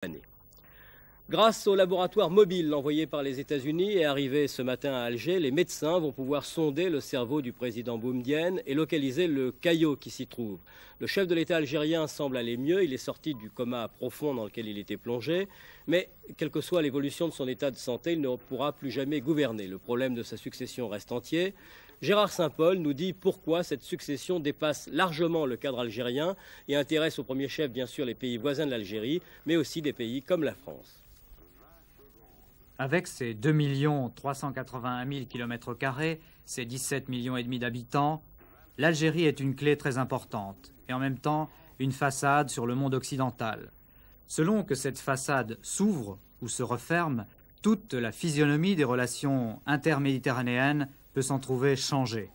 année. Grâce au laboratoire mobile envoyé par les États-Unis et arrivé ce matin à Alger, les médecins vont pouvoir sonder le cerveau du président Boumedienne et localiser le caillot qui s'y trouve. Le chef de l'État algérien semble aller mieux, il est sorti du coma profond dans lequel il était plongé, mais quelle que soit l'évolution de son état de santé, il ne pourra plus jamais gouverner. Le problème de sa succession reste entier. Gérard Saint-Paul nous dit pourquoi cette succession dépasse largement le cadre algérien et intéresse au premier chef bien sûr les pays voisins de l'Algérie, mais aussi des pays comme la France. Avec ses 2 381 000 km², ses 17 millions et demi d'habitants, l'Algérie est une clé très importante et en même temps une façade sur le monde occidental. Selon que cette façade s'ouvre ou se referme, toute la physionomie des relations interméditerranéennes peut s'en trouver changée.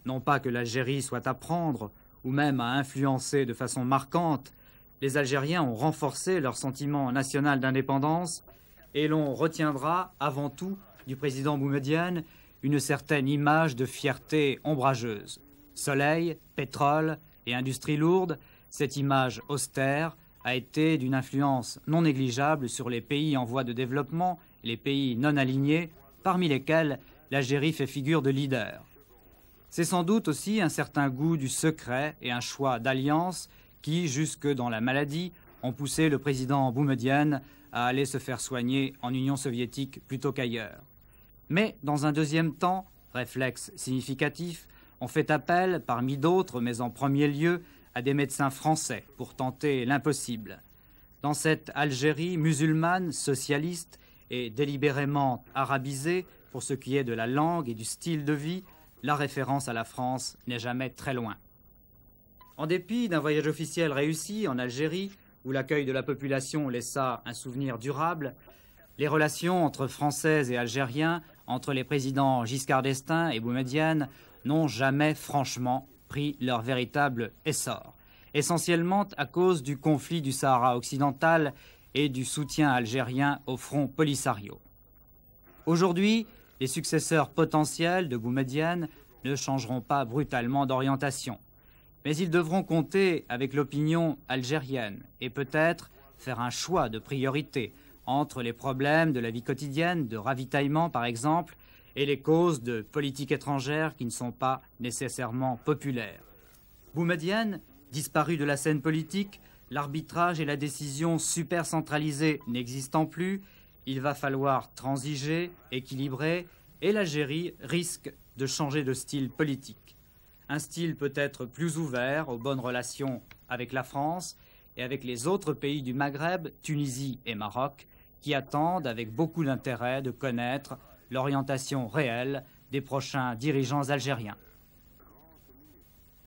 Non pas que l'Algérie soit à prendre ou même à influencer de façon marquante, les Algériens ont renforcé leur sentiment national d'indépendance et l'on retiendra avant tout du président Boumedienne une certaine image de fierté ombrageuse. Soleil, pétrole et industrie lourde, cette image austère a été d'une influence non négligeable sur les pays en voie de développement, les pays non alignés, parmi lesquels l'Algérie fait figure de leader. C'est sans doute aussi un certain goût du secret et un choix d'alliance qui, jusque dans la maladie, ont poussé le président Boumedienne à aller se faire soigner en Union soviétique plutôt qu'ailleurs. Mais dans un deuxième temps, réflexe significatif, on fait appel, parmi d'autres, mais en premier lieu, à des médecins français pour tenter l'impossible. Dans cette Algérie musulmane, socialiste et délibérément arabisée, pour ce qui est de la langue et du style de vie, la référence à la France n'est jamais très loin. En dépit d'un voyage officiel réussi en Algérie, où l'accueil de la population laissa un souvenir durable, les relations entre Français et Algériens, entre les présidents Giscard d'Estaing et Boumedienne, n'ont jamais franchement pris leur véritable essor, essentiellement à cause du conflit du Sahara occidental et du soutien algérien au Front Polisario. Aujourd'hui, les successeurs potentiels de Boumedienne ne changeront pas brutalement d'orientation. Mais ils devront compter avec l'opinion algérienne et peut-être faire un choix de priorité entre les problèmes de la vie quotidienne, de ravitaillement par exemple, et les causes de politique étrangère qui ne sont pas nécessairement populaires. Boumedienne, disparu de la scène politique, l'arbitrage et la décision super centralisée n'existant plus, il va falloir transiger, équilibrer, et l'Algérie risque de changer de style politique. Un style peut-être plus ouvert aux bonnes relations avec la France et avec les autres pays du Maghreb, Tunisie et Maroc, qui attendent avec beaucoup d'intérêt de connaître l'orientation réelle des prochains dirigeants algériens.